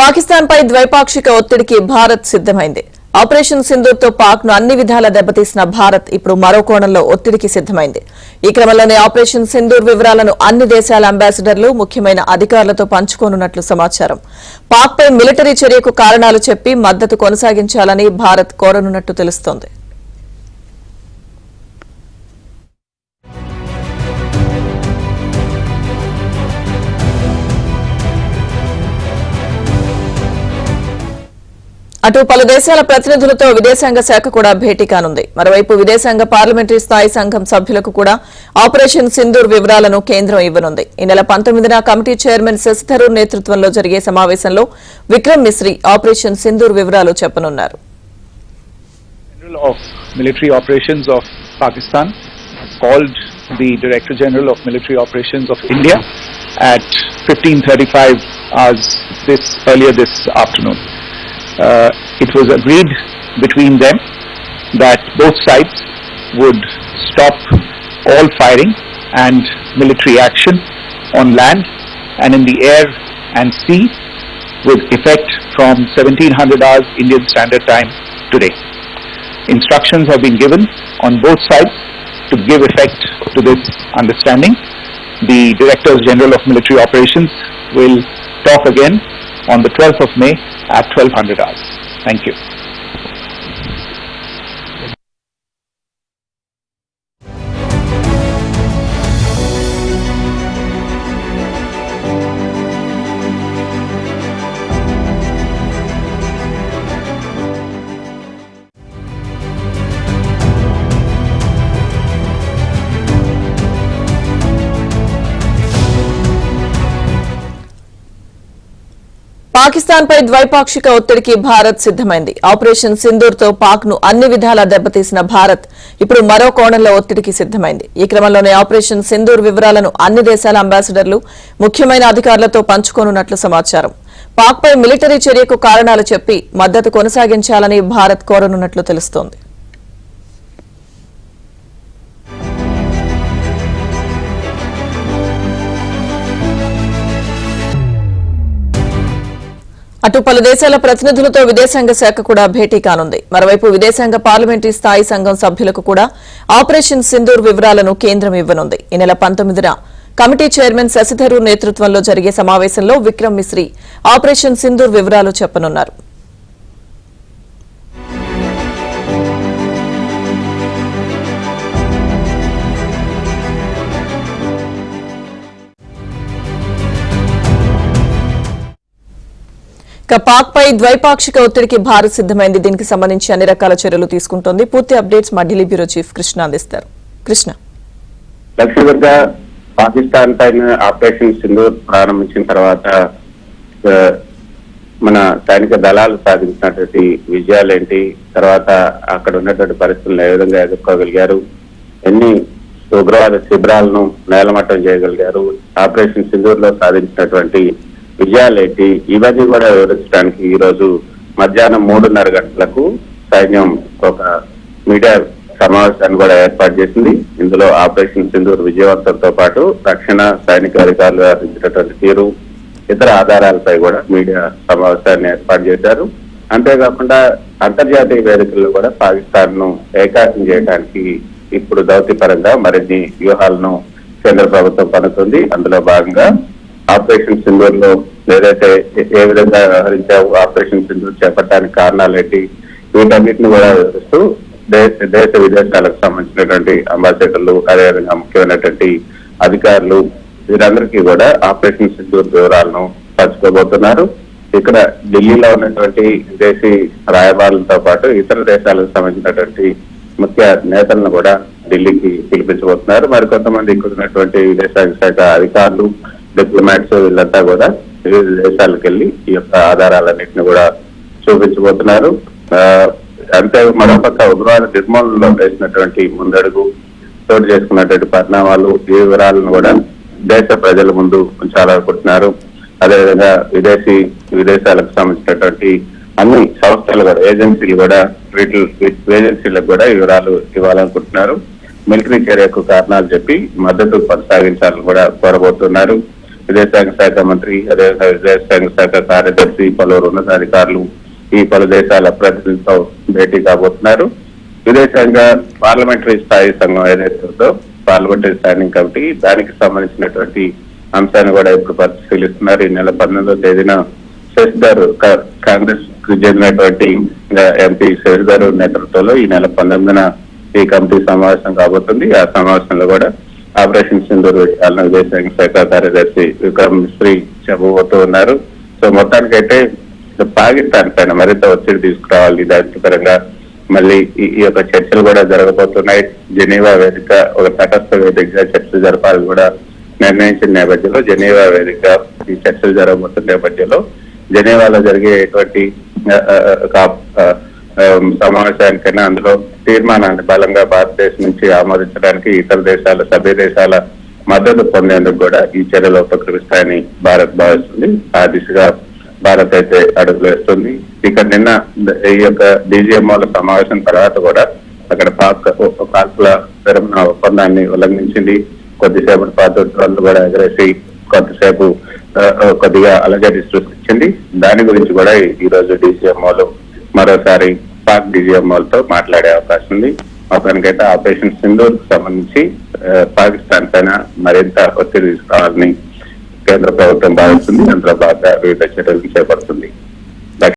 పాకిస్తాన్ పై ద్వైపాక్షిక ఒత్తిడికి భారత్ సిద్ధమైంది. ఆపరేషన్ సింధూర్ తో పాక్ ను అన్ని విధాలా దెబ్బతీసిన భారత్ ఇప్పుడు మరో కోణంలో ఒత్తిడికి సిద్ధమైంది. ఈ క్రమంలోనే ఆపరేషన్ సింధూర్ వివరాలను అన్ని దేశాల అంబాసిడర్లు ముఖ్యమైన అధికారులతో పంచుకోనున్నట్లు సమాచారం. పాక్ పై మిలిటరీ చర్యకు కారణాలు చెప్పి మద్దతు కొనసాగించాలని భారత్ కోరనున్నట్టు తెలుస్తోంది. అటు పలు దేశాల ప్రతినిధులతో విదేశాంగ శాఖ కూడా భేటీ కానుంది. మరోవైపు విదేశాంగ పార్లమెంటరీ స్థాయి సంఘం సభ్యులకు కూడా ఆపరేషన్ సింధూర్ వివరాలను కేంద్రం ఇవ్వనుంది. ఈ నెల 19న కమిటీ చైర్మన్ శశి థరూర్ నేతృత్వంలో జరిగే సమావేశంలో విక్రమ్ మిశ్రీ ఆపరేషన్ సింధూర్ వివరాలు చెప్పనున్నారు. Military Operations of Pakistan called the Director General of Military Operations of India at 15:35 hours earlier this afternoon. It was agreed between them that both sides would stop all firing and military action on land and in the air and sea with effect from 1700 hours Indian Standard Time today. Instructions have been given on both sides to give effect to this understanding. The Directors General of Military Operations will talk again on the 12th of May at 1200 hours. Thank you. Pakistan పై ద్వైపాక్షిక ఒత్తిడికి భారత్ సిద్ధమైంది. Operation Sindoor తో పాక్ ను అన్ని విధాలా దెబ్బతీసిన భారత్ ఇప్పుడు మరో కోణంలో ఒత్తిడికి సిద్ధమైంది. ఈ క్రమంలోనే ఆపరేషన్ సింధూర్ వివరాలను అన్ని దేశాల అంబాసిడర్లు ముఖ్యమైన అధికారులతో పంచుకోనున్నట్లు సమాచారం. పాక్ పై మిలిటరీ చర్యకు కారణాలు చెప్పి మద్దతు కొనసాగించాలని భారత్ కోరనున్నట్లు తెలుస్తోంది. అటు పలు దేశాల ప్రతినిధులతో విదేశాంగ శాఖ కూడా భేటీ కానుంది. మరోవైపు విదేశాంగ పార్లమెంటరీ స్థాయి సంఘం సభ్యులకు కూడా ఆపరేషన్ సింధూర్ వివరాలను కేంద్రం ఇవ్వనుంది. ఈ నెల 19న కమిటీ చైర్మన్ శశి థరూర్ నేతృత్వంలో జరిగే సమావేశంలో విక్రమ్ మిశ్రీ ఆపరేషన్ సింధూర్ వివరాలు చెప్పనున్నారు. పాక్ పై ద్వైపాక్షిక ఒత్తిడికి భారత్ సిద్ధమైంది. దీనికి సంబంధించి అన్ని రకాల చర్యలు తీసుకుంటోంది. పూర్తి అప్డేట్స్ మా ఢిల్లీ బ్యూరో చీఫ్ కృష్ణ అందిస్తారు. కృష్ణ, లక్ష్యంగా పాకిస్తాన్ పైన ఆపరేషన్ సింధూర్ ప్రారంభించిన తర్వాత మన సైనిక దళాలు సాధించినటువంటి విజయాలేంటి, తర్వాత అక్కడ ఉన్నటువంటి పరిస్థితులను ఏ విధంగా ఎదుర్కోగలిగారు, ఎన్ని ఉగ్రవాద శిబిరాలను నేలమట్టం చేయగలిగారు, ఆపరేషన్ సింధూర్ లో సాధించినటువంటి విజయాలేంటి, ఇవన్నీ కూడా వివరించడానికి ఈ రోజు మధ్యాహ్నం 3:30 గంటలకు సైన్యం ఒక మీడియా సమావేశాన్ని కూడా ఏర్పాటు చేసింది. ఇందులో ఆపరేషన్ సింధూర్ విజయవంతంతో పాటు రక్షణ సైనిక అధికారులు వ్యవహరించినటువంటి తీరు, ఇతర ఆధారాలపై కూడా మీడియా సమావేశాన్ని ఏర్పాటు చేశారు. అంతేకాకుండా అంతర్జాతీయ వేదికల్లో కూడా పాకిస్తాన్ ను ఏకాకిం చేయడానికి ఇప్పుడు దౌత్యపరంగా మరిన్ని వ్యూహాలను కేంద్ర ప్రభుత్వం పనుతుంది. అందులో భాగంగా ఆపరేషన్ సింధూర్ లో ఏదైతే ఏ విధంగా వ్యవహరించావు, ఆపరేషన్ సింధూర్ చేపట్టడానికి కారణాలు ఏంటి, వీటన్నిటిని కూడా వివరిస్తూ దేశ విదేశాలకు సంబంధించినటువంటి అంబాసిడర్లు, అదేవిధంగా ముఖ్యమైనటువంటి అధికారులు, వీరందరికీ కూడా ఆపరేషన్ సింధూర్ వివరాలను పంచుకోబోతున్నారు. ఇక్కడ ఢిల్లీలో ఉన్నటువంటి విదేశీ రాయబారులతో పాటు ఇతర దేశాలకు సంబంధించినటువంటి ముఖ్య నేతలను కూడా ఢిల్లీకి పిలిపించబోతున్నారు. మరికొంతమంది ఇక్కడ ఉన్నటువంటి విదేశాంగ శాఖ అధికారులు, డిప్లొమాట్స్, వీళ్ళంతా కూడా వివిధ దేశాలకు వెళ్లి ఈ యొక్క ఆధారాలన్నింటినీ కూడా చూపించబోతున్నారు. అంతే మరోపక్క ఉగ్రవాద నిర్మూలనలో వేసినటువంటి ముందడుగు, చోటు చేసుకున్నటువంటి పరిణామాలు, ఈ వివరాలను కూడా దేశ ప్రజల ముందు ఉంచాలనుకుంటున్నారు. అదేవిధంగా విదేశాలకు సంబంధించినటువంటి అన్ని సంస్థలు కూడా, ఏజెన్సీలు కూడా, ఏజెన్సీలకు కూడా ఈ వివరాలు ఇవ్వాలనుకుంటున్నారు. మిలిటరీ చర్యకు కారణాలు చెప్పి మద్దతు కొనసాగించాలని కూడా కోరబోతున్నారు. విదేశాంగ శాఖ మంత్రి, అదేవిధంగా విదేశాంగ శాఖ కార్యదర్శి, పలువురు ఉన్నతాధికారులు ఈ పలు దేశాల ప్రతినిధులతో భేటీ కాబోతున్నారు. విదేశాంగ పార్లమెంటరీ స్థాయి సంఘం ఏదైతే ఉందో పార్లమెంటరీ స్టాండింగ్ కమిటీ, దానికి సంబంధించినటువంటి అంశాన్ని కూడా ఇప్పుడు పరిశీలిస్తున్నారు. ఈ నెల 19వ తేదీన శశిధర్ కాంగ్రెస్ కు చెందినటువంటి ఎంపీ శశిధర్ నేతృత్వంలో ఈ నెల 19న ఈ కమిటీ సమావేశం కాబోతుంది. ఆ సమావేశంలో కూడా ఆపరేషన్ సింధూర్ విషయాలను విదేశాంగ శాఖ కార్యదర్శి విక్రమ్ మిశ్రీ చెప్పబోతూ ఉన్నారు. సో మొత్తానికైతే పాకిస్తాన్ పైన మరింత ఒత్తిడి తీసుకురావాలి. దాని పరంగా మళ్ళీ ఈ యొక్క చర్చలు కూడా జరగబోతున్నాయి. జెనీవా వేదిక ఒక తటస్థ వేదికగా చర్చలు జరపాలని కూడా నిర్ణయించిన నేపథ్యంలో జెనీవా వేదిక ఈ చర్చలు జరగబోతున్న నేపథ్యంలో జెనీవాలో జరిగేటువంటి సమావేశానికైనా అందులో తీర్మానాన్ని బలంగా భారతదేశం నుంచి ఆమోదించడానికి ఇతర దేశాల సభ్య దేశాల మద్దతు పొందేందుకు కూడా ఈ చర్యలు ఉపకరిస్తాయని భారత్ భావిస్తుంది. ఆ దిశగా భారత్ అయితే అడుగులు వేస్తుంది. ఇక నిన్న ఈ యొక్క డీజీఎంఓల సమావేశం తర్వాత కూడా అక్కడ పాక్ కాల్పుల విరమణ ఒప్పందాన్ని ఉల్లంఘించింది. కొద్దిసేపటి పాటు డ్రోన్లు కూడా ఎగరేసి కొంతసేపు కొద్దిగా అలజడి సృష్టించింది. దాని గురించి కూడా ఈ రోజు డీజీఎంఓలు మరోసారి పాక్ డీజీఎంఓలతో మాట్లాడే అవకాశం ఉంది. మొత్తానికైతే ఆపరేషన్ సింధూర్ కు సంబంధించి పాకిస్తాన్ పైన మరింత ఒత్తిడి తీసుకురావాలని కేంద్ర ప్రభుత్వం భావిస్తుంది. అందులో భాగంగా వివిధ చర్యలు చేపడుతుంది.